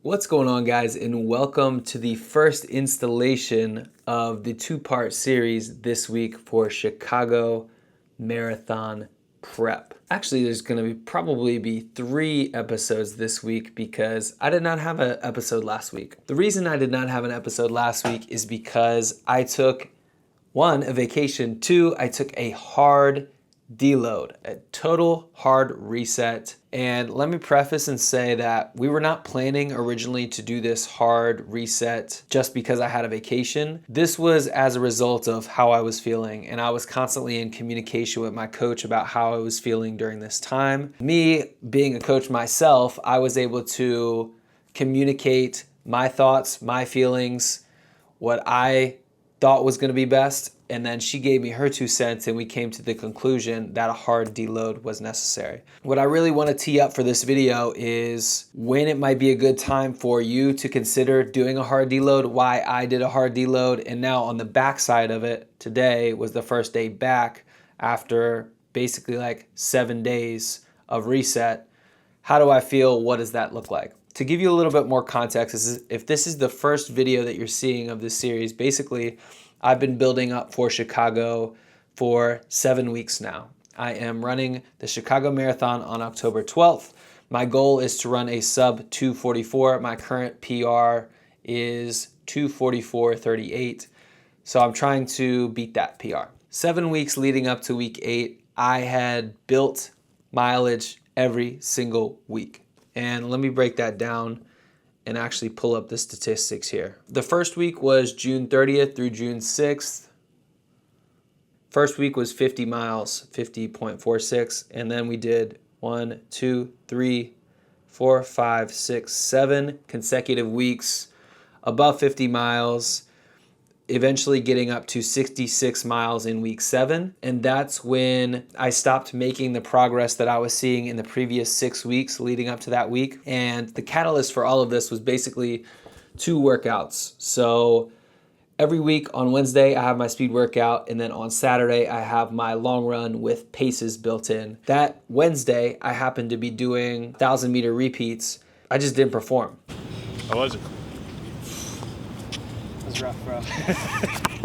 What's going on, guys, and welcome to the first installation of the two-part series this week for Chicago Marathon Prep. Actually, there's going to probably be 3 episodes this week because I did not have an episode last week. The reason I did not have an episode last week is because I took, 1, a vacation, 2, I took a hard deload, a total hard reset. And let me preface and say that we were not planning originally to do this hard reset just because I had a vacation. This was as a result of how I was feeling, and I was constantly in communication with my coach about how I was feeling during this time. Me being a coach myself, I was able to communicate my thoughts, my feelings, what I thought was going to be best, and then she gave me her 2 cents, and we came to the conclusion that a hard deload was necessary. What I really want to tee up for this video is when it might be a good time for you to consider doing a hard deload, why I did a hard deload, and now on the back side of it, today was the first day back after basically like 7 days of reset. How do I feel? What does that look like? To give you a little bit more context, if this is the first video that you're seeing of this series, basically I've been building up for Chicago for 7 weeks now. I am running the Chicago Marathon on October 12th. My goal is to run a sub 2:44. My current PR is 2:44:38. So I'm trying to beat that PR. 7 weeks leading up to week 8, I had built mileage every single week. And let me break that down and actually pull up the statistics here. The first week was June 30th through June 6th. First week was 50 miles, 50.46. And then we did 1, 2, 3, 4, 5, 6, 7 consecutive weeks above 50 miles, eventually getting up to 66 miles in week 7. And that's when I stopped making the progress that I was seeing in the previous 6 weeks leading up to that week. And the catalyst for all of this was basically 2 workouts. So every week on Wednesday, I have my speed workout. And then on Saturday, I have my long run with paces built in. That Wednesday, I happened to be doing 1,000-meter repeats. I just didn't perform. How was it? That was rough, bro.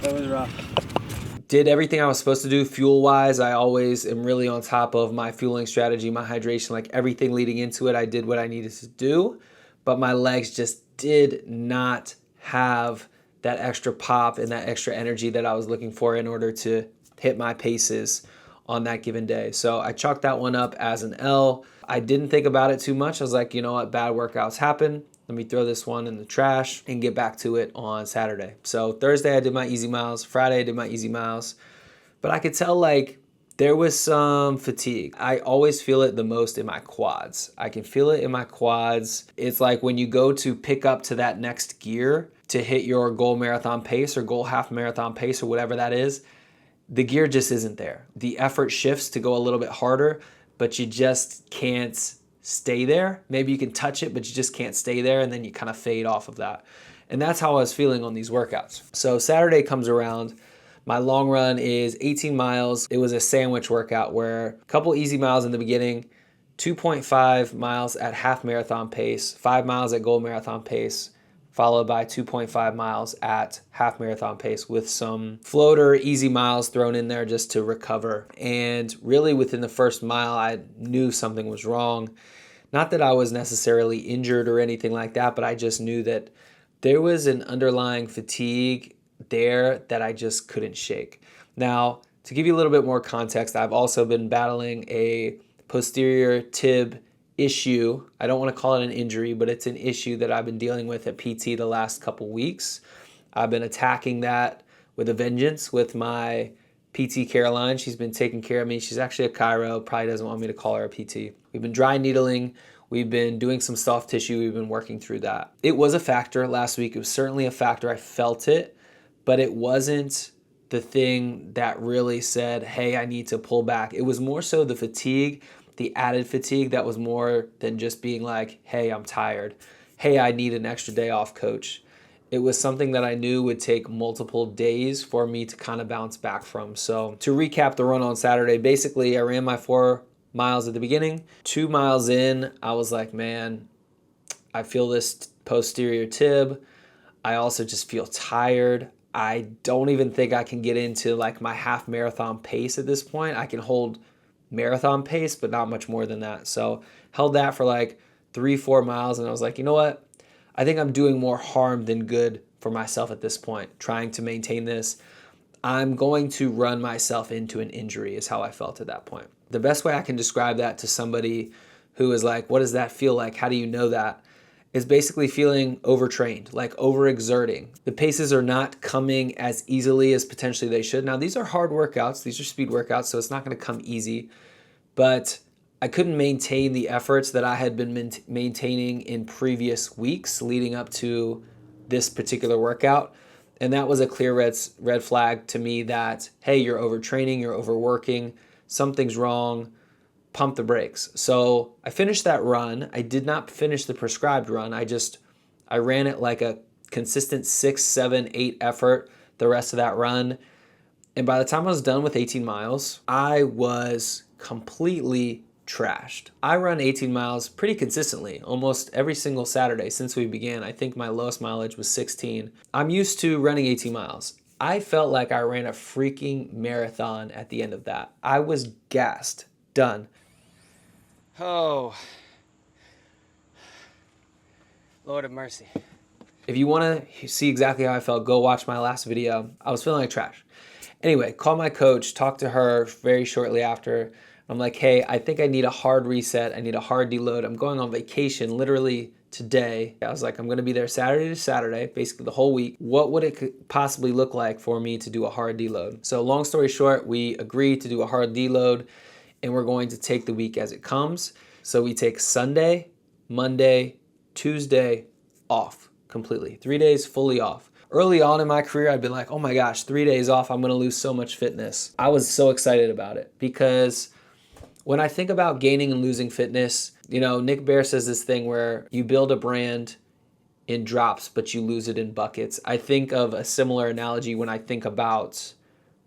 That was rough. Did everything I was supposed to do fuel-wise. I always am really on top of my fueling strategy, my hydration, like everything leading into it. I did what I needed to do, but my legs just did not have that extra pop and that extra energy that I was looking for in order to hit my paces on that given day. So I chalked that one up as an L. I didn't think about it too much. I was like, you know what, bad workouts happen. Let me throw this one in the trash and get back to it on Saturday. So Thursday I did my easy miles. Friday I did my easy miles. But I could tell like there was some fatigue. I always feel it the most in my quads. I can feel it in my quads. It's like when you go to pick up to that next gear to hit your goal marathon pace or goal half marathon pace or whatever that is, the gear just isn't there. The effort shifts to go a little bit harder, but you just can't stay there. Maybe you can touch it, but you just can't stay there, and then you kind of fade off of that. And that's how I was feeling on these workouts. So Saturday comes around. My long run is 18 miles. It was a sandwich workout where a couple easy miles in the beginning, 2.5 miles at half marathon pace, 5 miles at goal marathon pace, followed by 2.5 miles at half marathon pace with some floater easy miles thrown in there just to recover. And really within the first mile, I knew something was wrong. Not that I was necessarily injured or anything like that, but I just knew that there was an underlying fatigue there that I just couldn't shake. Now, to give you a little bit more context, I've also been battling a posterior tib issue. I don't want to call it an injury, but it's an issue that I've been dealing with at PT the last couple weeks. I've been attacking that with a vengeance with my PT Caroline. She's been taking care of me. She's actually a chiro, probably doesn't want me to call her a PT. We've been dry needling. We've been doing some soft tissue. We've been working through that. It was a factor last week. It was certainly a factor. I felt it, but it wasn't the thing that really said, hey, I need to pull back. It was more so the fatigue, the added fatigue that was more than just being like, hey, I'm tired. Hey, I need an extra day off, coach. It was something that I knew would take multiple days for me to kind of bounce back from. So to recap the run on Saturday, basically I ran my 4 miles at the beginning. 2 miles in, I was like, man, I feel this posterior tib. I also just feel tired. I don't even think I can get into like my half marathon pace at this point. I can hold marathon pace, but not much more than that. So held that for like 3-4 miles, and I was like, you know what? I think I'm doing more harm than good for myself at this point, trying to maintain this. I'm going to run myself into an injury is how I felt at that point. The best way I can describe that to somebody who is like, what does that feel like? How do you know that? Is basically feeling overtrained, like overexerting. The paces are not coming as easily as potentially they should. Now, these are hard workouts. These are speed workouts, so it's not going to come easy. But I couldn't maintain the efforts that I had been maintaining in previous weeks leading up to this particular workout. And that was a clear red flag to me that, hey, you're overtraining, you're overworking, something's wrong, pump the brakes. So I finished that run. I did not finish the prescribed run. I ran it like a consistent 6, 7, 8 effort the rest of that run. And by the time I was done with 18 miles, I was completely trashed. I run 18 miles pretty consistently, almost every single Saturday since we began. I think my lowest mileage was 16. I'm used to running 18 miles. I felt like I ran a freaking marathon at the end of that. I was gassed. Done. Oh, Lord of mercy. If you want to see exactly how I felt, go watch my last video. I was feeling like trash. Anyway, call my coach, talk to her very shortly after. I'm like, hey, I think I need a hard reset. I need a hard deload. I'm going on vacation literally today. I was like, I'm going to be there Saturday to Saturday, basically the whole week. What would it possibly look like for me to do a hard deload? So long story short, we agreed to do a hard deload, and we're going to take the week as it comes. So we take Sunday, Monday, Tuesday off completely. 3 days fully off. Early on in my career, I'd been like, oh my gosh, 3 days off, I'm going to lose so much fitness. I was so excited about it because when I think about gaining and losing fitness, you know, Nick Bare says this thing where you build a brand in drops, but you lose it in buckets. I think of a similar analogy when I think about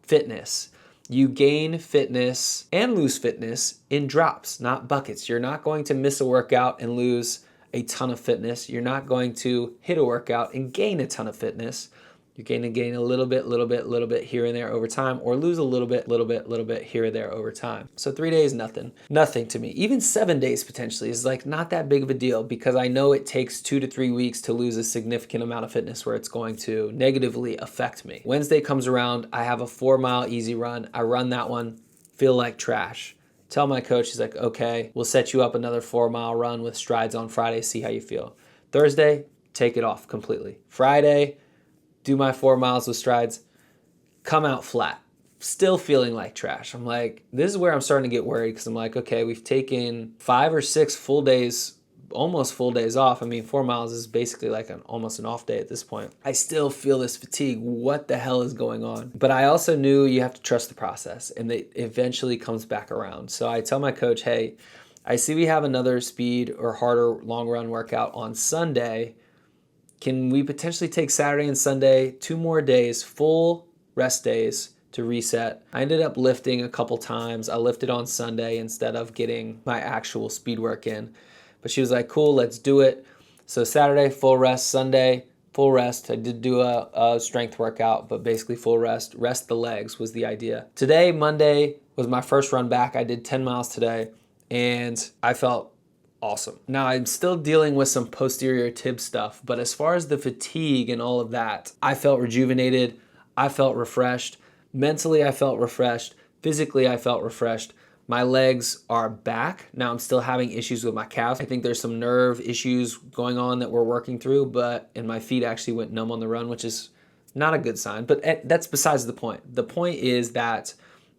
fitness. You gain fitness and lose fitness in drops, not buckets. You're not going to miss a workout and lose a ton of fitness. You're not going to hit a workout and gain a ton of fitness. You're going to gain a little bit here and there over time, or lose a little bit here and there over time. So 3 days, nothing to me. Even 7 days potentially is like not that big of a deal because I know it takes 2 to 3 weeks to lose a significant amount of fitness where it's going to negatively affect me. Wednesday comes around, I have a 4-mile easy run. I run that one, feel like trash. Tell my coach, he's like, okay, we'll set you up another 4-mile run with strides on Friday, see how you feel. Thursday, take it off completely. Friday, do my 4 miles with strides, come out flat, still feeling like trash. I'm like, this is where I'm starting to get worried because I'm like, okay, we've taken 5 or 6 full days, almost full days off. I mean, 4 miles is basically like almost an off day at this point. I still feel this fatigue. What the hell is going on? But I also knew you have to trust the process and it eventually comes back around. So I tell my coach, hey, I see we have another speed or harder long run workout on Sunday. Can we potentially take Saturday and Sunday, 2 more days, full rest days to reset? I ended up lifting a couple times. I lifted on Sunday instead of getting my actual speed work in. But she was like, cool, let's do it. So Saturday, full rest. Sunday, full rest. I did do a strength workout, but basically full rest. Rest the legs was the idea. Today, Monday, was my first run back. I did 10 miles today, and I felt awesome. Now, I'm still dealing with some posterior tib stuff, but as far as the fatigue and all of that, I felt rejuvenated. I felt refreshed. Mentally, I felt refreshed. Physically, I felt refreshed. My legs are back. Now I'm still having issues with my calves. I think there's some nerve issues going on that we're working through, and my feet actually went numb on the run, which is not a good sign, but that's besides the point. The point is that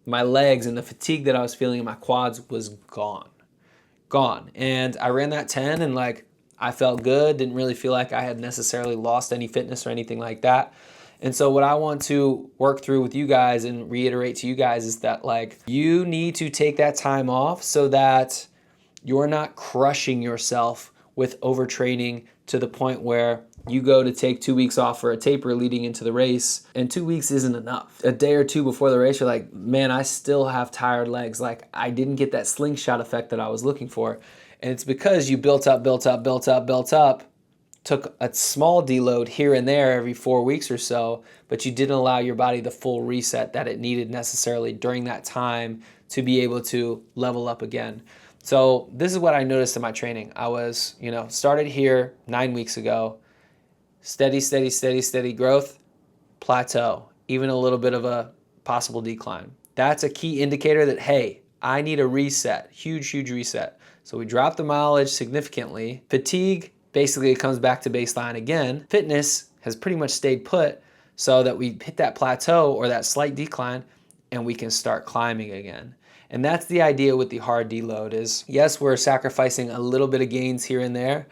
my legs and the fatigue that I was feeling in my quads was gone. And I ran that 10 and like I felt good, didn't really feel like I had necessarily lost any fitness or anything like that. And so what I want to work through with you guys and reiterate to you guys is that like you need to take that time off so that you're not crushing yourself with overtraining to the point where you go to take 2 weeks off for a taper leading into the race, and 2 weeks isn't enough. A day or two before the race, you're like, man, I still have tired legs. Like I didn't get that slingshot effect that I was looking for. And it's because you built up, took a small deload here and there every 4 weeks or so, but you didn't allow your body the full reset that it needed necessarily during that time to be able to level up again. So this is what I noticed in my training. I was, started here 9 weeks ago, steady growth, plateau, even a little bit of a possible decline. That's a key indicator that, hey, I need a reset, huge reset. So we dropped the mileage significantly. Fatigue, basically it comes back to baseline again. Fitness has pretty much stayed put so that we hit that plateau or that slight decline and we can start climbing again. And that's the idea with the hard deload is, yes, we're sacrificing a little bit of gains here and there,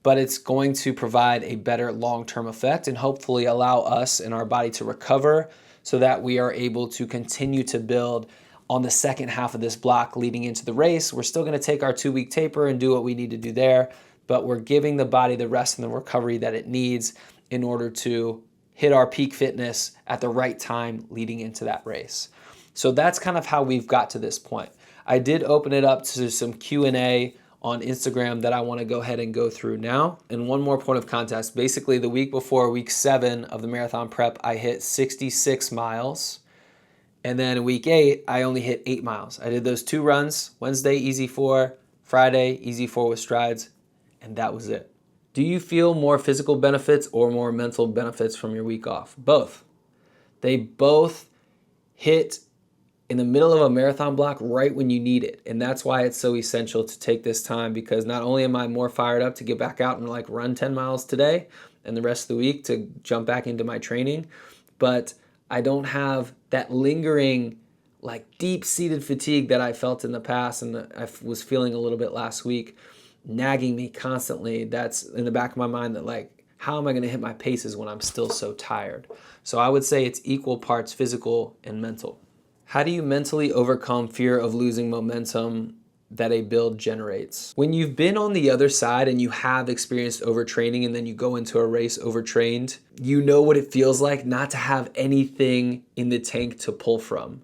but it's going to provide a better long-term effect and hopefully allow us and our body to recover so that we are able to continue to build on the second half of this block leading into the race. We're still going to take our 2-week taper and do what we need to do there, but we're giving the body the rest and the recovery that it needs in order to hit our peak fitness at the right time leading into that race. So that's kind of how we've got to this point. I did open it up to some Q&A on Instagram that I want to go ahead and go through now. And one more point of context. Basically, the week before week 7 of the marathon prep, I hit 66 miles. And then week 8, I only hit 8 miles. I did those 2 runs, Wednesday, easy 4, Friday, easy 4 with strides, and that was it. Do you feel more physical benefits or more mental benefits from your week off? Both. They both hit in the middle of a marathon block right when you need it. And that's why it's so essential to take this time, because not only am I more fired up to get back out and run 10 miles today and the rest of the week to jump back into my training, but I don't have that lingering deep-seated fatigue that I felt in the past and I was feeling a little bit last week, nagging me constantly. That's in the back of my mind that how am I going to hit my paces when I'm still so tired? So I would say it's equal parts physical and mental. How do you mentally overcome fear of losing momentum that a build generates? When you've been on the other side and you have experienced overtraining and then you go into a race overtrained, you know what it feels like not to have anything in the tank to pull from.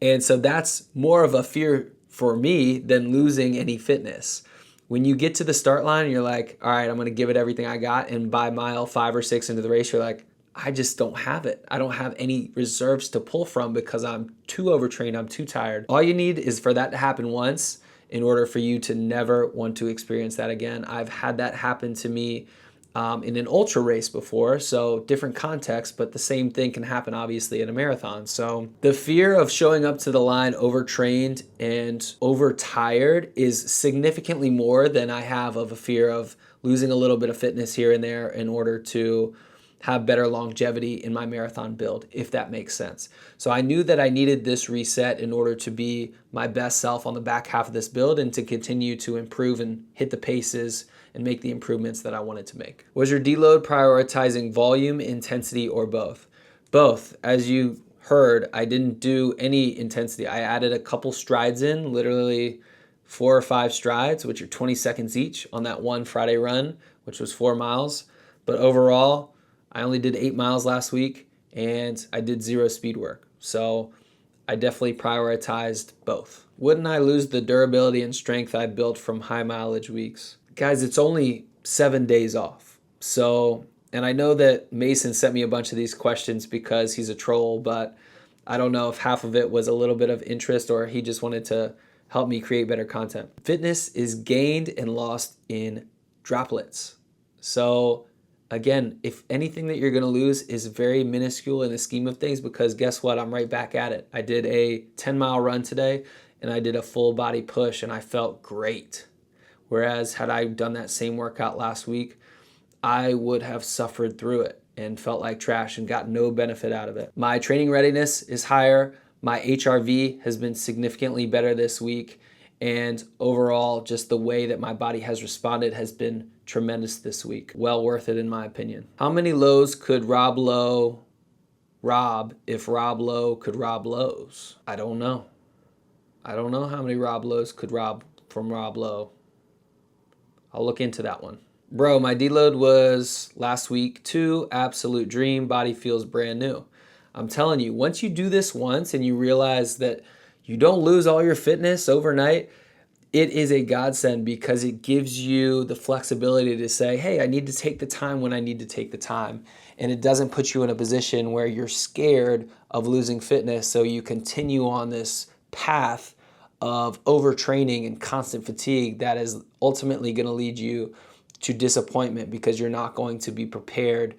And so that's more of a fear for me than losing any fitness. When you get to the start line and you're like, all right, I'm going to give it everything I got. And by mile 5 or 6 into the race, you're like, I just don't have it. I don't have any reserves to pull from because I'm too overtrained. I'm too tired. All you need is for that to happen once in order for you to never want to experience that again. I've had that happen to me in an ultra race before, so different context, but the same thing can happen obviously in a marathon. So the fear of showing up to the line overtrained and overtired is significantly more than I have of a fear of losing a little bit of fitness here and there in order to have better longevity in my marathon build, if that makes sense. So I knew that I needed this reset in order to be my best self on the back half of this build and to continue to improve and hit the paces and make the improvements that I wanted to make. Was your deload prioritizing volume, intensity, or both? Both. As you heard, I didn't do any intensity. I added a couple strides in, literally 4 or 5 strides, which are 20 seconds each on that one Friday run, which was 4 miles. But overall, I only did 8 miles last week and I did 0 speed work. So I definitely prioritized both. Wouldn't I lose the durability and strength I built from high mileage weeks? Guys, it's only 7 days off. So, and I know that Mason sent me a bunch of these questions because he's a troll, but I don't know if half of it was a little bit of interest or he just wanted to help me create better content. Fitness is gained and lost in droplets. So again, if anything that you're going to lose is very minuscule in the scheme of things, because guess what? I'm right back at it. I did a 10-mile run today and I did a full body push and I felt great. Whereas had I done that same workout last week, I would have suffered through it and felt like trash and got no benefit out of it. My training readiness is higher. My HRV has been significantly better this week. And overall, just the way that my body has responded has been tremendous this week. Well worth it in my opinion. How many lows could Rob Lowe rob if Rob Lowe could rob lows? I don't know. I don't know how many Rob Lowe's could rob from Rob Lowe. I'll look into that one. Bro, my deload was last week 2, absolute dream. Body feels brand new. I'm telling you, once you do this once and you realize that you don't lose all your fitness overnight, it is a godsend because it gives you the flexibility to say, hey, I need to take the time when I need to take the time. And it doesn't put you in a position where you're scared of losing fitness. So you continue on this path of overtraining and constant fatigue that is ultimately going to lead you to disappointment because you're not going to be prepared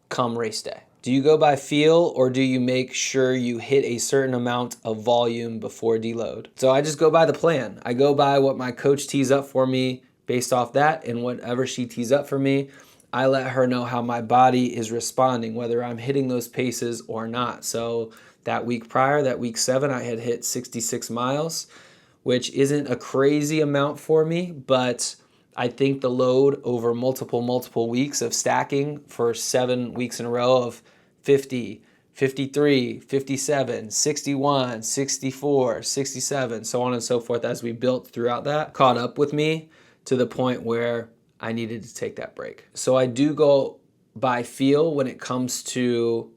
come race day. Do you go by feel or do you make sure you hit a certain amount of volume before deload? So I just go by the plan. I go by what my coach tees up for me based off that, and whatever she tees up for me, I let her know how my body is responding, whether I'm hitting those paces or not. So that week prior, that week 7, I had hit 66 miles, which isn't a crazy amount for me, but I think the load over multiple weeks of stacking for 7 weeks in a row of 50, 53, 57, 61, 64, 67, so on and so forth as we built throughout that, caught up with me to the point where I needed to take that break. So I do go by feel when it comes to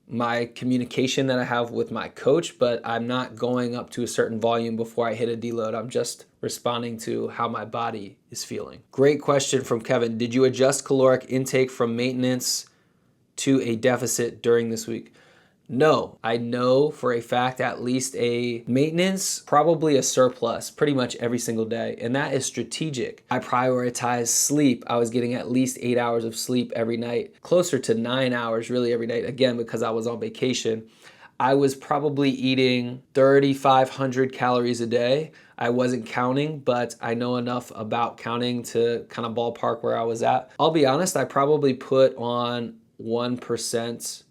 my communication that I have with my coach, but I'm not going up to a certain volume before I hit a deload. I'm just responding to how my body is feeling. Great question from Kevin. Did you adjust caloric intake from maintenance to a deficit during this week? No, I know for a fact at least a maintenance, probably a surplus pretty much every single day. And that is strategic. I prioritize sleep. I was getting at least 8 hours of sleep every night, closer to 9 hours really every night. Again, because I was on vacation. I was probably eating 3,500 calories a day. I wasn't counting, but I know enough about counting to kind of ballpark where I was at. I'll be honest, I probably put on 1%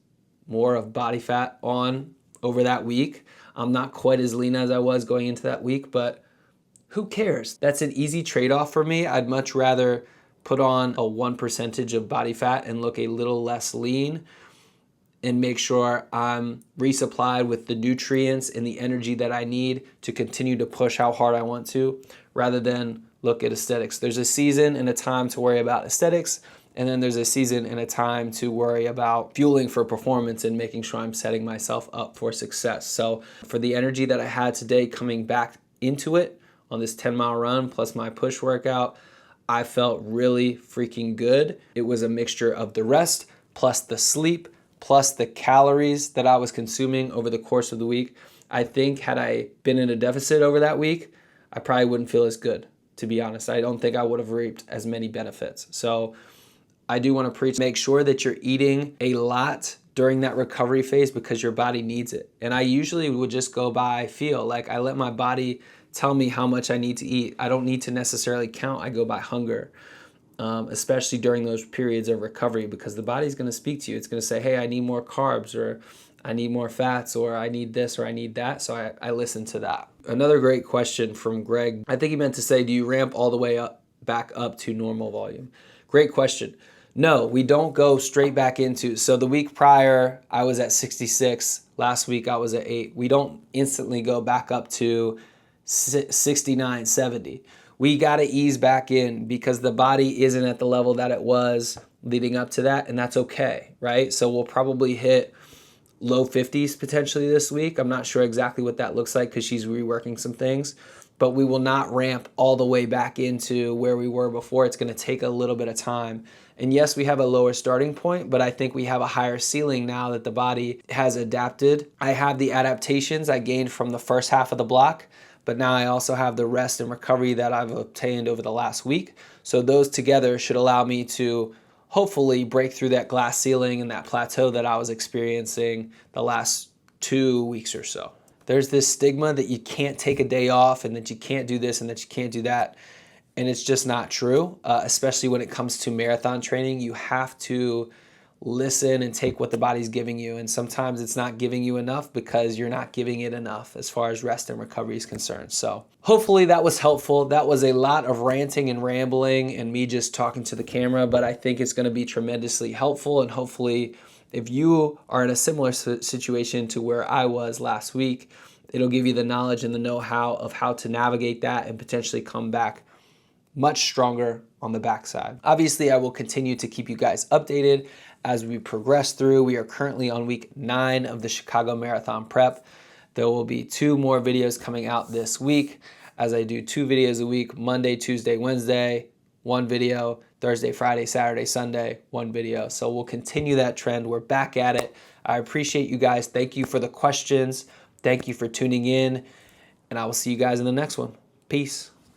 more of body fat on over that week. I'm not quite as lean as I was going into that week, but who cares? That's an easy trade-off for me. I'd much rather put on a 1% of body fat and look a little less lean and make sure I'm resupplied with the nutrients and the energy that I need to continue to push how hard I want to, rather than look at aesthetics. There's a season and a time to worry about aesthetics, and then there's a season and a time to worry about fueling for performance and making sure I'm setting myself up for success. So for the energy that I had today coming back into it on this 10-mile run plus my push workout, I felt really freaking good. It was a mixture of the rest plus the sleep plus the calories that I was consuming over the course of the week. I think had I been in a deficit over that week, I probably wouldn't feel as good, to be honest. I don't think I would have reaped as many benefits. So I do want to preach, make sure that you're eating a lot during that recovery phase because your body needs it. And I usually would just go by feel. Like I let my body tell me how much I need to eat. I don't need to necessarily count. I go by hunger, especially during those periods of recovery, because the body's going to speak to you. It's going to say, hey, I need more carbs, or I need more fats, or I need this, or I need that. So I listen to that. Another great question from Greg. I think he meant to say, do you ramp all the way up, back up to normal volume? Great question. No, we don't go straight back into, so the week prior, I was at 66. Last week, I was at 8. We don't instantly go back up to 69, 70. We got to ease back in because the body isn't at the level that it was leading up to that, and that's okay, right? So we'll probably hit low 50s potentially this week. I'm not sure exactly what that looks like because she's reworking some things, but we will not ramp all the way back into where we were before. It's going to take a little bit of time. And yes, we have a lower starting point, but I think we have a higher ceiling now that the body has adapted. I have the adaptations I gained from the first half of the block, but now I also have the rest and recovery that I've obtained over the last week. So those together should allow me to hopefully break through that glass ceiling and that plateau that I was experiencing the last 2 weeks or so. There's this stigma that you can't take a day off and that you can't do this and that you can't do that. And it's just not true, especially when it comes to marathon training. You have to listen and take what the body's giving you. And sometimes it's not giving you enough because you're not giving it enough as far as rest and recovery is concerned. So hopefully that was helpful. That was a lot of ranting and rambling and me just talking to the camera, but I think it's going to be tremendously helpful. And hopefully if you are in a similar situation to where I was last week, it'll give you the knowledge and the know-how of how to navigate that and potentially come back much stronger on the backside. Obviously, I will continue to keep you guys updated as we progress through. We are currently on week 9 of the Chicago Marathon Prep. There will be 2 more videos coming out this week as I do 2 videos a week, Monday, Tuesday, Wednesday, 1 video, Thursday, Friday, Saturday, Sunday, 1 video. So we'll continue that trend. We're back at it. I appreciate you guys. Thank you for the questions. Thank you for tuning in. And I will see you guys in the next one. Peace.